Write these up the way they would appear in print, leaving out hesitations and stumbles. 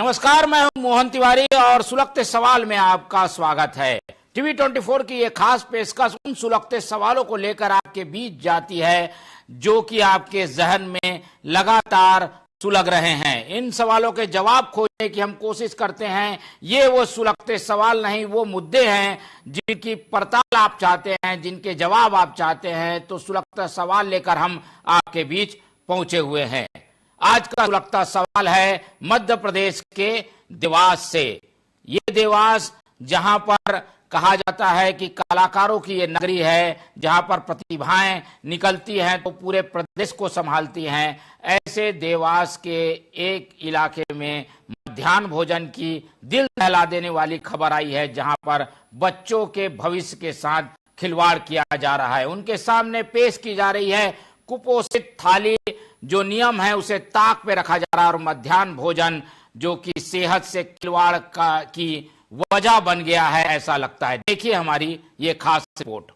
नमस्कार, मैं हूं मोहन तिवारी और सुलगते सवाल में आपका स्वागत है। टीवी 24 की ये खास पेशकश उन सुलगते सवालों को लेकर आपके बीच जाती है जो कि आपके जहन में लगातार सुलग रहे हैं। इन सवालों के जवाब खोजने की हम कोशिश करते हैं। ये वो सुलगते सवाल नहीं, वो मुद्दे हैं जिनकी पड़ताल आप चाहते हैं, जिनके जवाब आप चाहते हैं। तो सुलगता सवाल लेकर हम आपके बीच पहुंचे हुए हैं। आज का सुलगता सवाल है मध्य प्रदेश के देवास से। ये देवास जहां पर कहा जाता है कि कलाकारों की ये नगरी है, जहां पर प्रतिभाएं निकलती हैं तो पूरे प्रदेश को संभालती हैं। ऐसे देवास के एक इलाके में मध्याह्न भोजन की दिल दहला देने वाली खबर आई है, जहां पर बच्चों के भविष्य के साथ खिलवाड़ किया जा रहा है। उनके सामने पेश की जा रही है कुपोषित थाली। जो नियम है उसे ताक पे रखा जा रहा है और मध्याह्न भोजन जो कि सेहत से खिलवाड़ की वजह बन गया है, ऐसा लगता है। देखिए हमारी ये खास रिपोर्ट।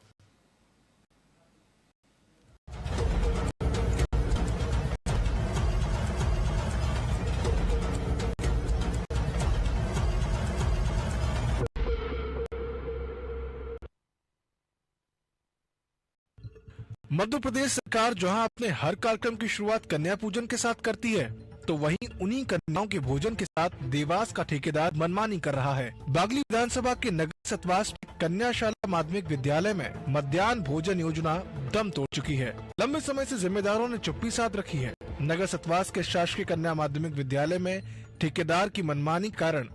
मध्य प्रदेश सरकार जहां अपने हर कार्यक्रम की शुरुआत कन्या पूजन के साथ करती है, तो वहीं उन्हीं कन्याओं के भोजन के साथ देवास का ठेकेदार मनमानी कर रहा है। बागली विधानसभा के नगर सतवास में कन्याशाला माध्यमिक विद्यालय में मध्याह्न भोजन योजना दम तोड़ चुकी है। लंबे समय से जिम्मेदारों ने चुप्पी साध रखी है। नगर सतवास के शासकीय कन्या माध्यमिक विद्यालय में ठेकेदार की मनमानी कारण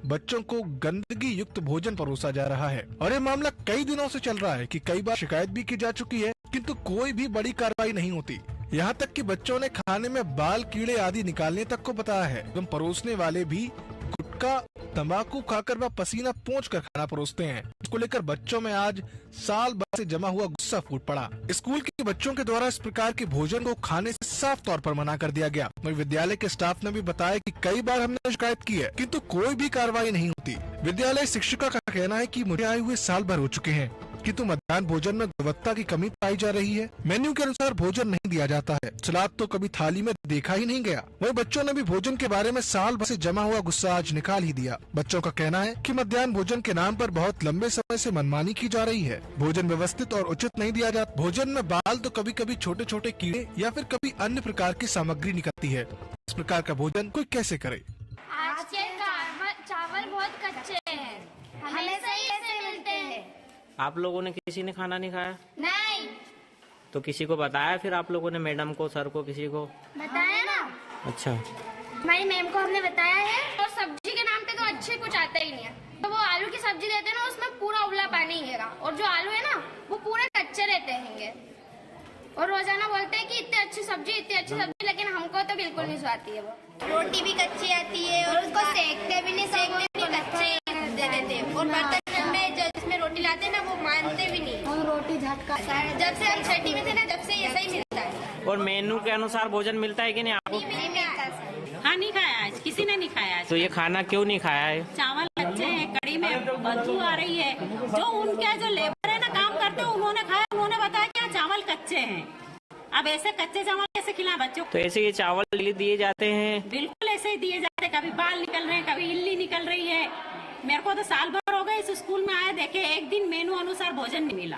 बच्चों को गंदगी युक्त भोजन परोसा जा रहा है और ये मामला कई दिनों से चल रहा है कि कई बार शिकायत भी की जा चुकी है, किंतु कोई भी बड़ी कार्रवाई नहीं होती। यहाँ तक कि बच्चों ने खाने में बाल, कीड़े आदि निकालने तक को बताया है एवं परोसने वाले भी गुटखा, तंबाकू खाकर व पसीना पोंछकर खाना परोसते हैं। इसको लेकर बच्चों में आज साल भर से जमा हुआ गुस्सा फूट पड़ा। स्कूल के बच्चों के द्वारा इस प्रकार के भोजन को खाने से साफ तौर पर मना कर दिया गया। वहीं विद्यालय के स्टाफ ने भी बताया कि कई बार हमने शिकायत की है, किंतु कोई भी कार्रवाई नहीं होती। विद्यालय शिक्षिका का कहना है कि मुझे आए हुए साल भर हो चुके हैं, किंतु मध्याह्न भोजन में गुणवत्ता की कमी पाई जा रही है। मेन्यू के अनुसार भोजन नहीं दिया जाता है, सलाद तो कभी थाली में देखा ही नहीं गया। वहीं बच्चों ने भी भोजन के बारे में साल भर से जमा हुआ गुस्सा आज निकाल ही दिया। बच्चों का कहना है कि मध्याह्न भोजन के नाम पर बहुत लंबे समय से मनमानी की जा रही है। भोजन व्यवस्थित और उचित नहीं दिया जाता। भोजन में बाल तो कभी कभी छोटे छोटे कीड़े या फिर कभी अन्य प्रकार की सामग्री निकलती है। इस प्रकार का भोजन कोई कैसे करे। आज के चावल बहुत कच्चे हैं, हमेशा ही ऐसे मिलते हैं। आप लोगों ने किसी ने खाना नहीं खाया? नहीं। तो किसी को बताया फिर आप लोगों ने, मैडम को, सर को, किसी को बताया ना? अच्छा, हमारी मैम को हमने बताया है। और सब्जी के नाम पे तो अच्छे कुछ आता ही नहीं है। तो वो आलू की सब्जी देते हैं ना, उसमें पूरा उबला पानी हैगा और जो आलू है ना वो पूरे कच्चे रहते हैं। और रोजाना बोलते हैं कि इतनी अच्छी सब्जी, लेकिन हमको तो बिल्कुल नहीं स्वादी है। वो रोटी भी कच्ची आती है और उसको सेकते भी नहीं, कच्चे दे देते। और बर्तन में जिसमें रोटी लाते ना वो मानते भी नहीं। और रोटी झटका जब से हम छठी में थे ना, जब से ऐसा ही मिलता है। और मेनू के अनुसार भोजन मिलता है कि नहीं आपको? नहीं मिलता सर। हाँ, नहीं खाया आज, किसी ने नहीं खाया आज। तो ये खाना क्यों नहीं खाया है? चावल कच्चे हैं, कड़ी में बदबू आ रही है। जो उनके जो लेबर है ना, काम करते हैं, उन्होंने खाया, उन्होंने बताया कि चावल कच्चे हैं। अब ऐसे कच्चे चावल कैसे खिलाएं बच्चों को? तो ऐसे ये चावल दिए जाते हैं? बिल्कुल ऐसे ही दिए जाते। कभी बाल निकल रहे हैं, कभी इल्ली निकल रही है। मेरे को तो साल भर हो गए इस स्कूल में आए, देखे एक दिन मेनू अनुसार भोजन नहीं मिला।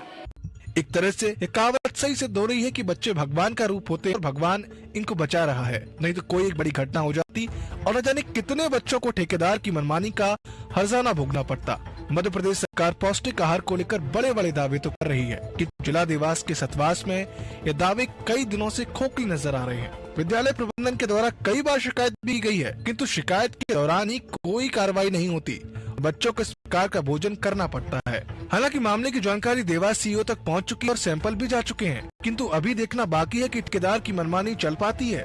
एक तरह से ये कहावत सही सिद्ध हो रही है कि बच्चे भगवान का रूप होते हैं और भगवान इनको बचा रहा है। नहीं तो कोई एक बड़ी घटना हो जाती और न जाने कितने बच्चों को ठेकेदार की मनमानी का हर्जाना भोगना पड़ता। मध्य प्रदेश सरकार पौष्टिक आहार को लेकर बड़े बड़े दावे तो कर रही है कि जिला देवास के सतवास में ये दावे कई दिनों से खोखली नजर आ रहे हैं। विद्यालय प्रबंधन के द्वारा कई बार शिकायत भी गई है, किंतु शिकायत के दौरान ही कोई कार्रवाई नहीं होती। बच्चों को इस प्रकार का भोजन करना पड़ता है। हालांकि मामले की जानकारी देवास सीईओ तक पहुंच चुकी है और सैंपल भी जा चुके हैं, किंतु अभी देखना बाकी है कि ठेकेदार की मनमानी चल पाती है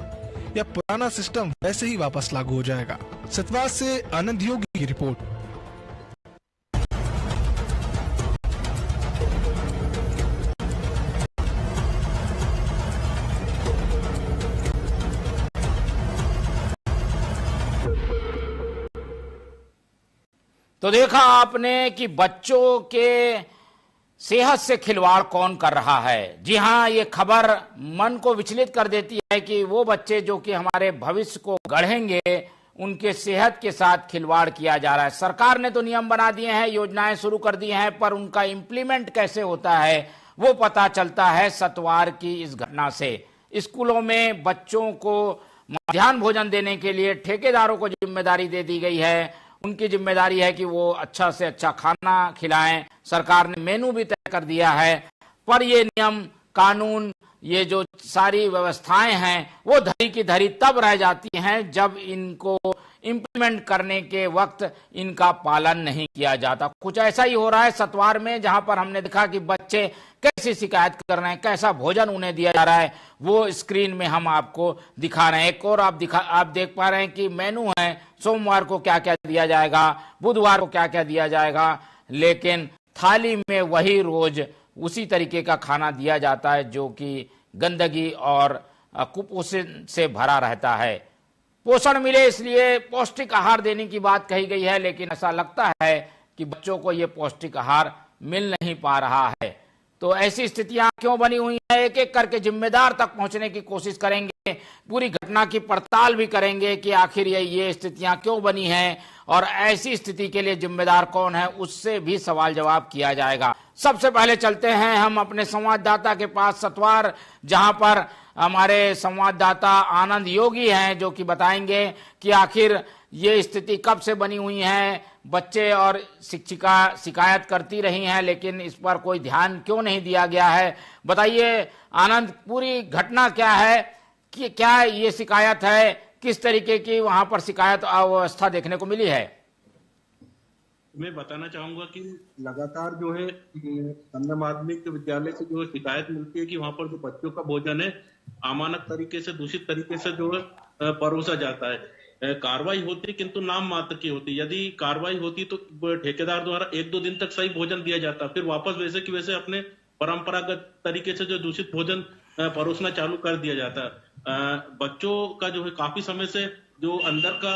या पुराना सिस्टम वैसे ही वापस लागू हो जाएगा। सतवास से आनंद योगी की रिपोर्ट। तो देखा आपने कि बच्चों के सेहत से खिलवाड़ कौन कर रहा है। जी हाँ, ये खबर मन को विचलित कर देती है कि वो बच्चे जो कि हमारे भविष्य को गढ़ेंगे, उनके सेहत के साथ खिलवाड़ किया जा रहा है। सरकार ने तो नियम बना दिए हैं, योजनाएं शुरू कर दी हैं, पर उनका इम्प्लीमेंट कैसे होता है वो पता चलता है सतवार की इस घटना से। स्कूलों में बच्चों को मध्याह्न भोजन देने के लिए ठेकेदारों को जिम्मेदारी दे दी गई है। उनकी जिम्मेदारी है कि वो अच्छा से अच्छा खाना खिलाएं। सरकार ने मेनू भी तय कर दिया है, पर ये नियम कानून, ये जो सारी व्यवस्थाएं हैं वो धरी की धरी तब रह जाती हैं जब इनको इम्प्लीमेंट करने के वक्त इनका पालन नहीं किया जाता। कुछ ऐसा ही हो रहा है सतवार में, जहां पर हमने देखा कि बच्चे कैसी शिकायत कर रहे हैं, कैसा भोजन उन्हें दिया जा रहा है, वो स्क्रीन में हम आपको दिखा रहे हैं। एक और आप देख पा रहे हैं कि मेनू है, सोमवार को क्या क्या दिया जाएगा, बुधवार को क्या क्या दिया जाएगा, लेकिन थाली में वही रोज उसी तरीके का खाना दिया जाता है जो कि गंदगी और कुपोषण से भरा रहता है। पोषण मिले इसलिए पौष्टिक आहार देने की बात कही गई है, लेकिन ऐसा लगता है कि बच्चों को ये पौष्टिक आहार मिल नहीं पा रहा है। तो ऐसी स्थितियां क्यों बनी हुई है, एक एक करके जिम्मेदार तक पहुंचने की कोशिश करेंगे, पूरी घटना की पड़ताल भी करेंगे कि आखिर ये स्थितियां क्यों बनी हैं और ऐसी स्थिति के लिए जिम्मेदार कौन है, उससे भी सवाल जवाब किया जाएगा। सबसे पहले चलते हैं हम अपने संवाददाता के पास सतवार, जहां पर हमारे संवाददाता आनंद योगी हैं, जो कि बताएंगे कि आखिर ये स्थिति कब से बनी हुई है। बच्चे और शिक्षिका शिकायत करती रही हैं, लेकिन इस पर कोई ध्यान क्यों नहीं दिया गया है। बताइए आनंद, पूरी घटना क्या है, कि क्या ये शिकायत है, किस तरीके की वहां पर शिकायत अवस्था देखने को मिली है? मैं बताना चाहूंगा कि लगातार जो है कन्या माध्यमिक विद्यालय से जो शिकायत मिलती है कि वहां पर जो बच्चों का भोजन है अमानक तरीके से, दूषित तरीके से जो है परोसा जाता है। कार्रवाई होती है किंतु नाम मात्र की होती है। यदि कार्रवाई होती तो ठेकेदार द्वारा 1-2 दिन तक सही भोजन दिया जाता, फिर वापस वैसे की वैसे अपने परंपरागत तरीके से जो दूषित भोजन परोसना चालू कर दिया जाता। बच्चों का जो है काफी समय से जो अंदर का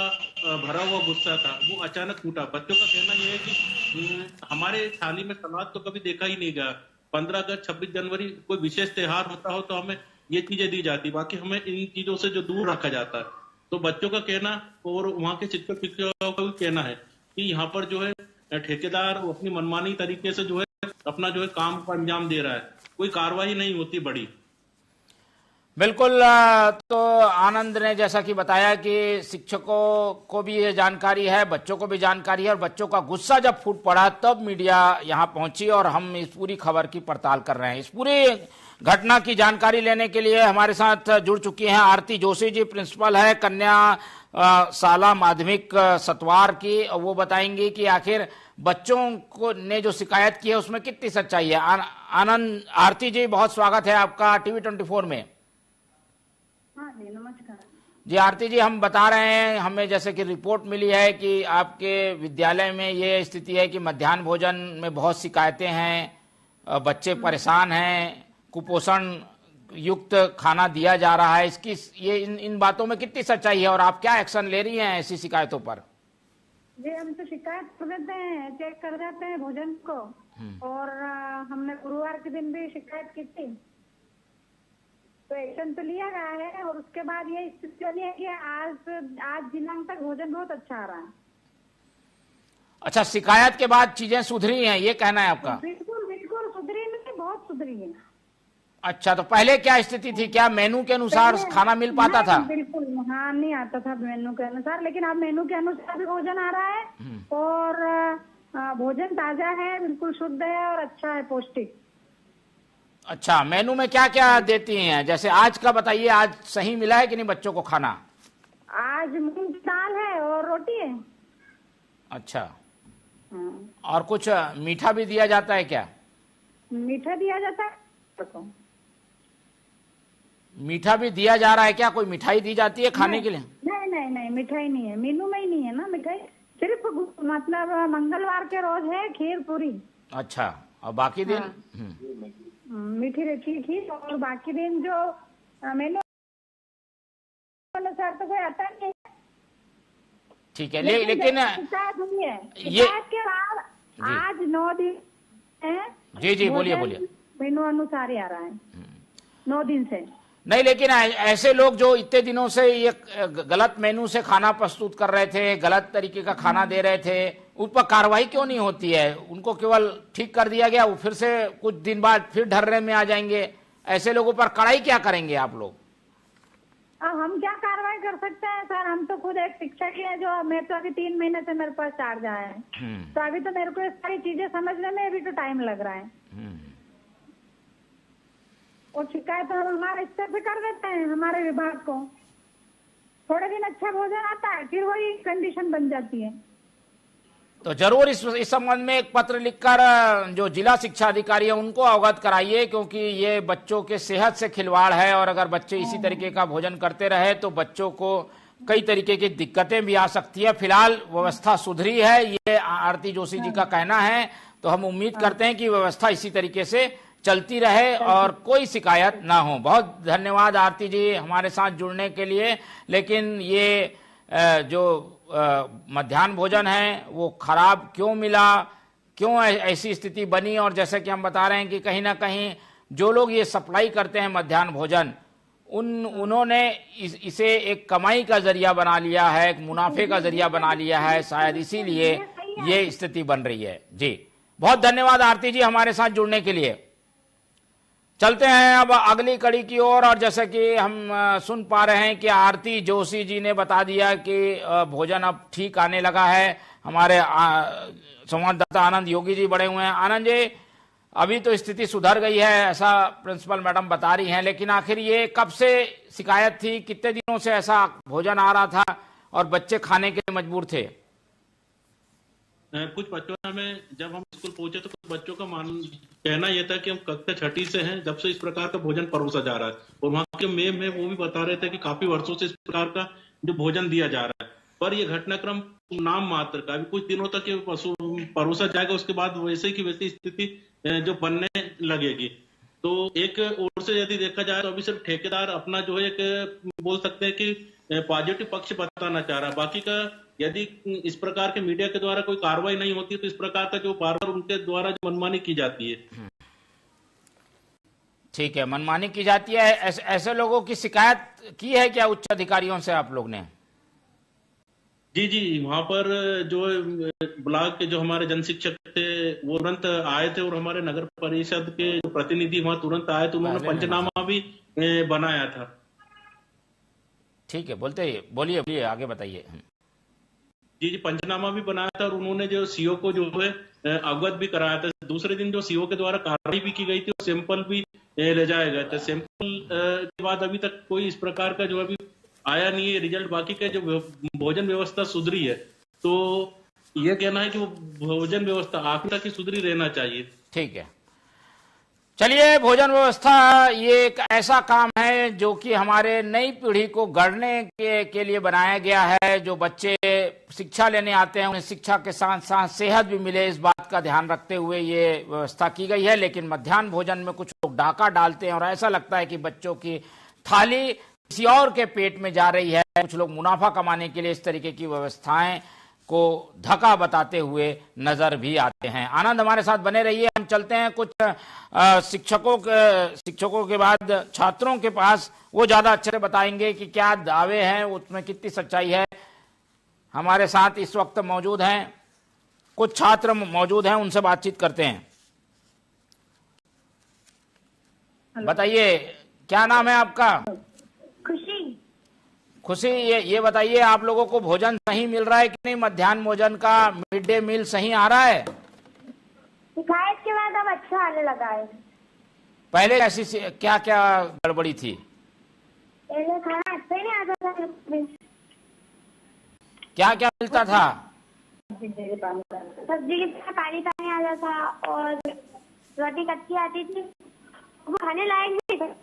भरा हुआ गुस्सा था वो अचानक टूटा। बच्चों का कहना यह है कि हमारे थाली में सलाद तो कभी देखा ही नहीं गया। 15 अगस्त 26 जनवरी कोई विशेष त्योहार होता हो तो हमें ये चीजें दी जाती, बाकी हमें इन चीजों से जो दूर रखा जाता है। तो बच्चों का कहना और वहां के शिक्षक शिक्षकों का भी कहना है कि यहाँ पर जो है ठेकेदार अपनी मनमानी तरीके से जो है अपना जो है काम को अंजाम दे रहा है, कोई कार्रवाई नहीं होती बड़ी। बिल्कुल, तो आनंद ने जैसा कि बताया कि शिक्षकों को भी ये जानकारी है, बच्चों को भी जानकारी है, और बच्चों का गुस्सा जब फूट पड़ा तब मीडिया यहां पहुंची और हम इस पूरी खबर की पड़ताल कर रहे हैं। इस पूरी घटना की जानकारी लेने के लिए हमारे साथ जुड़ चुकी हैं आरती जोशी जी, प्रिंसिपल है कन्या शाला माध्यमिक सतवार की। वो बताएंगी कि आखिर बच्चों को ने जो शिकायत की है उसमें कितनी सच्चाई है। आनंद, आरती जी बहुत स्वागत है आपका टीवी 24 में। हाँ जी, नमस्कार जी। आरती जी, हम बता रहे हैं, हमें जैसे कि रिपोर्ट मिली है कि आपके विद्यालय में ये स्थिति है कि मध्याह्न भोजन में बहुत शिकायतें हैं, बच्चे परेशान हैं, कुपोषण युक्त खाना दिया जा रहा है। इसकी ये इन बातों में कितनी सच्चाई है और आप क्या एक्शन ले रही हैं ऐसी शिकायतों पर? जी, हम तो शिकायत कर देते हैं, चेक कर देते हैं भोजन को, और हमने गुरुवार के दिन भी शिकायत की थी, तो एक्शन तो लिया गया है। और उसके बाद ये स्थिति बनी है कि आज दिनांक तक भोजन बहुत अच्छा आ रहा है। अच्छा, शिकायत के बाद चीजें सुधरी हैं, ये कहना है आपका? बिल्कुल बिल्कुल सुधरी नहीं, बहुत सुधरी है। अच्छा, तो पहले क्या स्थिति थी? क्या मेनू के अनुसार खाना मिल पाता था? बिल्कुल, हाँ, नहीं आता था मेनू के अनुसार, लेकिन अब मेनू के अनुसार भी भोजन आ रहा है और भोजन ताजा है, बिल्कुल शुद्ध है और अच्छा है, पौष्टिक। अच्छा, मेनू में क्या क्या देती हैं? जैसे आज का बताइए, आज सही मिला है कि नहीं बच्चों को खाना? आज मूंग की दाल है और रोटी है। अच्छा, और कुछ मीठा भी दिया जाता है क्या? मीठा दिया जाता है। मीठा भी दिया जा रहा है क्या? कोई मिठाई दी जाती है खाने के लिए? नहीं नहीं नहीं, मिठाई नहीं है, मेनू में ही नहीं है ना मिठाई, सिर्फ मतलब मंगलवार के रोज है खीर पूरी। अच्छा, और बाकी दिन? हाँ। मीठी रहती है खीर, और बाकी दिन जो मेनू अनुसार तो कोई आता नहीं है। ठीक है, लेकिन शिकायत नहीं है। शिकायत के बाद आज 9 दिन है। जी जी, बोलिए बोलिए। मेनू अनुसार ही आ रहा है 9 दिन से। नहीं, लेकिन ऐसे लोग जो इतने दिनों से ये गलत मेनू से खाना प्रस्तुत कर रहे थे, गलत तरीके का खाना दे रहे थे, उन पर कार्रवाई क्यों नहीं होती है? उनको केवल ठीक कर दिया गया, वो फिर से कुछ दिन बाद फिर ढर्रे में आ जाएंगे। ऐसे लोगों पर कड़ाई क्या करेंगे आप लोग? हम क्या कार्रवाई कर सकते हैं सर? हम तो खुद एक शिक्षक ही है, जो मैं तो अभी 3 महीने से मेरे पास चार्ज आया है, तो अभी तो मेरे को ये सारी चीजें समझने में अभी तो टाइम लग रहा है। और शिकायत हम हमारे स्तर पे कर देते हैं, हमारे विभाग को। थोड़े दिन अच्छा भोजन आता है, फिर वही कंडीशन बन जाती है। तो जरूर इस संबंध में एक पत्र लिखकर जो जिला शिक्षा अधिकारी है उनको अवगत कराइए, क्योंकि ये बच्चों के सेहत से खिलवाड़ है, और अगर बच्चे इसी तरीके का भोजन करते रहे तो बच्चों को कई तरीके की दिक्कतें भी आ सकती है। फिलहाल व्यवस्था सुधरी है, ये आरती जोशी जी का कहना है, तो हम उम्मीद करते हैं कि व्यवस्था इसी तरीके से चलती रहे और कोई शिकायत ना हो। बहुत धन्यवाद आरती जी हमारे साथ जुड़ने के लिए। लेकिन ये जो मध्याह्न भोजन है वो खराब क्यों मिला, क्यों ऐसी स्थिति बनी, और जैसे कि हम बता रहे हैं कि कहीं ना कहीं जो लोग ये सप्लाई करते हैं मध्याह्न भोजन, उन्होंने इसे एक कमाई का जरिया बना लिया है, एक मुनाफे का जरिया बना लिया है, शायद इसीलिए ये स्थिति बन रही है। जी बहुत धन्यवाद आरती जी हमारे साथ जुड़ने के लिए। चलते हैं अब अगली कड़ी की ओर, और जैसे कि हम सुन पा रहे हैं कि आरती जोशी जी ने बता दिया कि भोजन अब ठीक आने लगा है। हमारे संवाददाता आनंद योगी जी बड़े हुए हैं। आनंद जी, अभी तो स्थिति सुधर गई है ऐसा प्रिंसिपल मैडम बता रही हैं, लेकिन आखिर ये कब से शिकायत थी, कितने दिनों से ऐसा भोजन आ रहा था और बच्चे खाने के लिए मजबूर थे? कुछ बच्चों में जब हम स्कूल पहुंचे तो कुछ बच्चों का कहना यह था कि हम कक्षा 6ठी से हैं जब से इस प्रकार का भोजन परोसा जा रहा है, और वहाँ के मेम है वो भी बता रहे थे कि काफी वर्षों से इस प्रकार का जो भोजन दिया जा रहा है, पर ये घटनाक्रम नाम मात्र का। अभी कुछ दिनों तक ये परोसा जाएगा, उसके बाद वैसे की वैसी स्थिति जो बनने लगेगी। तो एक ओर से यदि देखा जाए तो अभी सिर्फ ठेकेदार अपना जो है एक बोल सकते हैं कि पॉजिटिव पक्ष बताना चाह रहा है। बाकी का यदि इस प्रकार के मीडिया के द्वारा कोई कार्रवाई नहीं होती तो इस प्रकार का जो बार बार उनके द्वारा जो मनमानी की जाती है। ठीक है, मनमानी की जाती है। ऐसे लोगों की शिकायत की है क्या उच्च अधिकारियों से आप लोग ने? जी, वहां पर जो ब्लॉक के जो हमारे जन शिक्षक थे वो तुरंत आए थे, और हमारे नगर परिषद के जो प्रतिनिधि वहां तुरंत आए तो उन्होंने पंचनामा भी बनाया था। ठीक है, बोलिए आगे बताइए। जी, पंचनामा भी बनाया था, और उन्होंने जो सीओ को जो है अवगत भी कराया था। दूसरे दिन जो सीओ के द्वारा कार्रवाई भी की गई थी, सैंपल भी ले जाया गया था। सैंपल के बाद अभी तक कोई इस प्रकार का जो अभी आया नहीं है रिजल्ट। बाकी का जो भोजन व्यवस्था सुधरी है, तो ये कहना है कि वो भोजन व्यवस्था आखिर तक ही सुधरी रहना चाहिए। ठीक है, चलिए, भोजन व्यवस्था ये एक ऐसा काम है जो कि हमारे नई पीढ़ी को गढ़ने के लिए बनाया गया है। जो बच्चे शिक्षा लेने आते हैं उन्हें शिक्षा के साथ साथ सेहत भी मिले, इस बात का ध्यान रखते हुए ये व्यवस्था की गई है। लेकिन मध्याह्न भोजन में कुछ लोग डाका डालते हैं और ऐसा लगता है कि बच्चों की थाली किसी और के पेट में जा रही है। कुछ लोग मुनाफा कमाने के लिए इस तरीके की व्यवस्थाएं को धक्का बताते हुए नजर भी आते हैं। आनंद हमारे साथ बने रहिए। हम चलते हैं कुछ शिक्षकों के बाद छात्रों के पास, वो ज्यादा अच्छे से बताएंगे कि क्या दावे हैं, उसमें कितनी सच्चाई है। हमारे साथ इस वक्त मौजूद हैं कुछ छात्र मौजूद हैं, उनसे बातचीत करते हैं। बताइए, क्या नाम है आपका? खुशी, ये बताइए, आप लोगों को भोजन सही मिल रहा है कि नहीं? मध्याह्न भोजन का मिड डे मील सही आ रहा है? शिकायत के बाद अब अच्छा आने लगा है। पहले ऐसी क्या क्या गड़बड़ी थी? पहले खाना अच्छा नहीं आता था। क्या क्या मिलता था? सब्जी के पानी आ जाता था और रोटी कच्ची आती थी, वो खाने लायक नहीं था।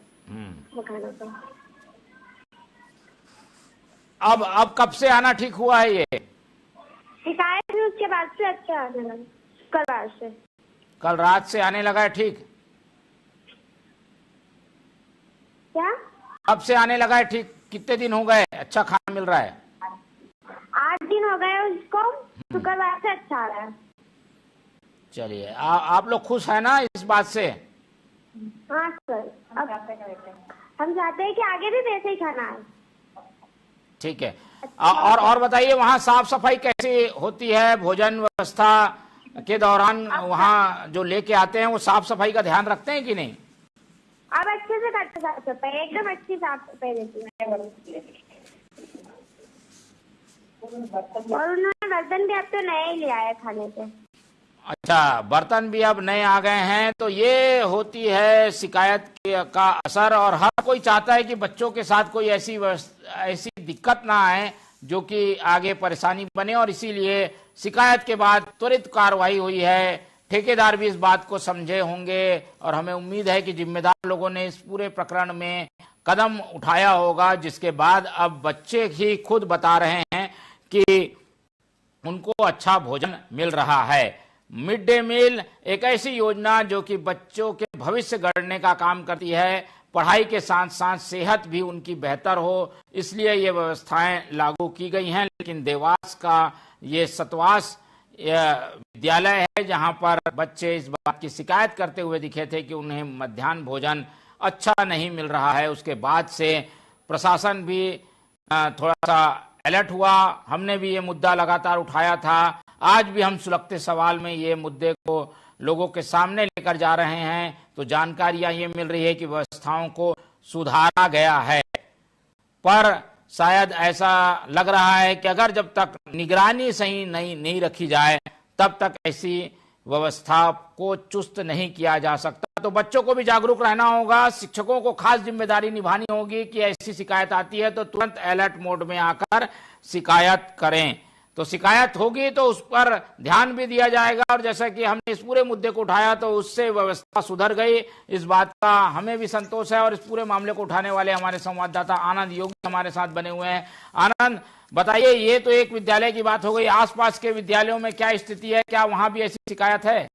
वो खाना था। अब कब से आना ठीक हुआ है? ये शिकायत हुई उसके बाद से अच्छा आने लगा। कल रात से आने लगा है। ठीक, क्या अब से आने लगा है ठीक? कितने दिन हो गए अच्छा खाना मिल रहा है? 8 दिन हो गए उसको, शुक्रवार से अच्छा आ रहा है। चलिए, आप लोग खुश है ना इस बात से? हाँ सर। हम चाहते हैं कि आगे भी वैसे ही खाना है। ठीक है। और बताइए वहाँ साफ सफाई कैसी होती है? भोजन व्यवस्था के दौरान वहाँ जो लेके आते हैं वो साफ सफाई का ध्यान रखते हैं कि नहीं? अब अच्छे से करते साफ सफाई, एकदम अच्छी साफ सफाई देती है। और उन्होंने बर्तन भी अब तो नए ही ले आए खाने से। अच्छा, बर्तन भी अब नए आ गए हैं। तो ये होती है शिकायत का असर, और हर कोई चाहता है कि बच्चों के साथ कोई ऐसी दिक्कत ना आए जो कि आगे परेशानी बने, और इसीलिए शिकायत के बाद त्वरित कार्रवाई हुई है। ठेकेदार भी इस बात को समझे होंगे और हमें उम्मीद है कि जिम्मेदार लोगों ने इस पूरे प्रकरण में कदम उठाया होगा, जिसके बाद अब बच्चे ही खुद बता रहे हैं कि उनको अच्छा भोजन मिल रहा है। मिड डे मील एक ऐसी योजना जो कि बच्चों के भविष्य गढ़ने का काम करती है, पढ़ाई के साथ साथ सेहत भी उनकी बेहतर हो, इसलिए ये व्यवस्थाएं लागू की गई हैं। लेकिन देवास का ये सतवास विद्यालय है जहां पर बच्चे इस बात की शिकायत करते हुए दिखे थे कि उन्हें मध्याह्न भोजन अच्छा नहीं मिल रहा है। उसके बाद से प्रशासन भी थोड़ा सा अलर्ट हुआ। हमने भी ये मुद्दा लगातार उठाया था। आज भी हम सुलगते सवाल में ये मुद्दे को लोगों के सामने लेकर जा रहे हैं। तो जानकारियां ये मिल रही है कि व्यवस्थाओं को सुधारा गया है, पर शायद ऐसा लग रहा है कि अगर जब तक निगरानी सही नहीं रखी जाए तब तक ऐसी व्यवस्था को चुस्त नहीं किया जा सकता। तो बच्चों को भी जागरूक रहना होगा, शिक्षकों को खास जिम्मेदारी निभानी होगी कि ऐसी शिकायत आती है तो तुरंत अलर्ट मोड में आकर शिकायत करें। तो शिकायत होगी तो उस पर ध्यान भी दिया जाएगा, और जैसा कि हमने इस पूरे मुद्दे को उठाया तो उससे व्यवस्था सुधर गई, इस बात का हमें भी संतोष है। और इस पूरे मामले को उठाने वाले हमारे संवाददाता आनंद योगी हमारे साथ बने हुए हैं। आनंद, बताइए, ये तो एक विद्यालय की बात हो गई, आसपास के विद्यालयों में क्या स्थिति है? क्या वहां भी ऐसी शिकायत है?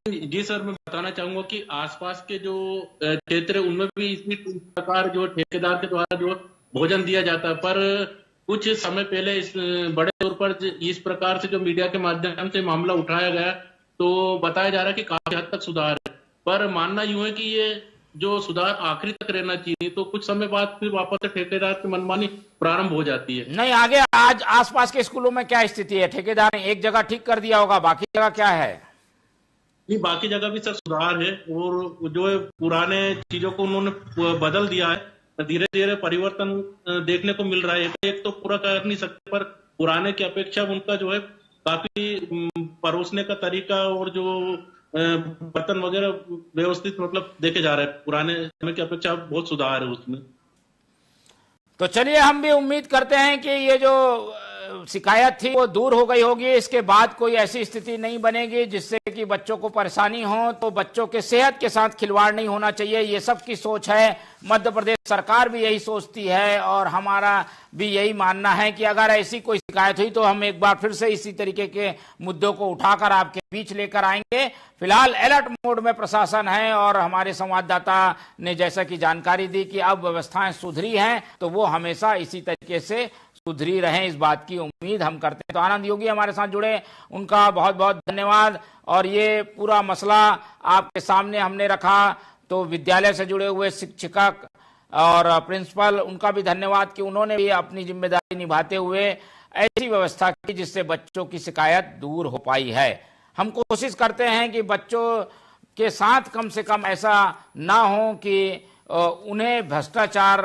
जी सर, मैं बताना चाहूंगा कि आसपास के जो क्षेत्र है उनमें भी इसी प्रकार जो ठेकेदार के द्वारा जो भोजन दिया जाता है, पर कुछ समय पहले इस बड़े तौर पर इस प्रकार से जो मीडिया के माध्यम से मामला उठाया गया तो बताया जा रहा है कि काफी हद तक सुधार है, पर मानना यूं है कि ये जो सुधार आखिरी तक रहना चाहिए, तो कुछ समय बाद फिर वापस से ठेकेदार की मनमानी प्रारंभ हो जाती है। नहीं, आगे आज आसपास के स्कूलों में क्या स्थिति है? ठेकेदार ने एक जगह ठीक कर दिया होगा, बाकी जगह क्या है? नहीं, बाकी जगह भी सर सुधार है, और जो पुराने चीजों को उन्होंने बदल दिया है, धीरे धीरे परिवर्तन देखने को मिल रहा है। एक तो पूरा कर नहीं सकते, पर पुराने की अपेक्षा उनका जो है काफी परोसने का तरीका और जो बर्तन वगैरह व्यवस्थित मतलब देखे जा रहे हैं, पुराने समय की अपेक्षा बहुत सुधार है उसमें। तो चलिए, हम भी उम्मीद करते हैं कि ये जो शिकायत थी वो दूर हो गई होगी, इसके बाद कोई ऐसी स्थिति नहीं बनेगी जिससे कि बच्चों को परेशानी हो। तो बच्चों के सेहत के साथ खिलवाड़ नहीं होना चाहिए, ये सबकी सोच है। मध्य प्रदेश सरकार भी यही सोचती है और हमारा भी यही मानना है कि अगर ऐसी कोई शिकायत हुई तो हम एक बार फिर से इसी तरीके के मुद्दों को उठाकर आपके बीच लेकर आएंगे। फिलहाल अलर्ट मोड में प्रशासन है, और हमारे संवाददाता ने जैसा कि जानकारी दी कि अब व्यवस्थाएं सुधरी हैं, तो वो हमेशा इसी तरीके से सुधरी रहें, इस बात की उम्मीद हम करते हैं। तो आनंद योगी हमारे साथ जुड़े, उनका बहुत बहुत धन्यवाद। और ये पूरा मसला आपके सामने हमने रखा, तो विद्यालय से जुड़े हुए शिक्षक और प्रिंसिपल, उनका भी धन्यवाद कि उन्होंने भी अपनी जिम्मेदारी निभाते हुए ऐसी व्यवस्था की जिससे बच्चों की शिकायत दूर हो पाई है। हम कोशिश करते हैं कि बच्चों के साथ कम से कम ऐसा ना हो कि उन्हें भ्रष्टाचार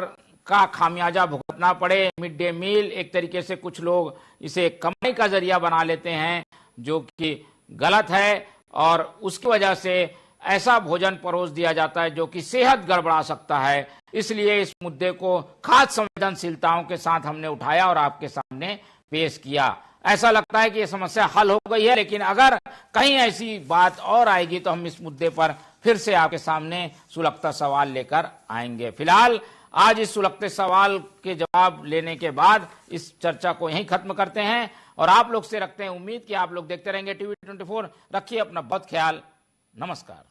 का खामियाजा भुगतना पड़े। मिड डे मील एक तरीके से कुछ लोग इसे कमाई का जरिया बना लेते हैं, जो कि गलत है, और उसकी वजह से ऐसा भोजन परोस दिया जाता है जो कि सेहत गड़बड़ा सकता है। इसलिए इस मुद्दे को खास संवेदनशीलताओं के साथ हमने उठाया और आपके सामने पेश किया। ऐसा लगता है कि ये समस्या हल हो गई है, लेकिन अगर कहीं ऐसी बात और आएगी तो हम इस मुद्दे पर फिर से आपके सामने सुलगता सवाल लेकर आएंगे। फिलहाल आज इस सुलगते सवाल के जवाब लेने के बाद इस चर्चा को यहीं खत्म करते हैं, और आप लोग से रखते हैं उम्मीद कि आप लोग देखते रहेंगे TV 24। रखिए अपना बहुत ख्याल। नमस्कार।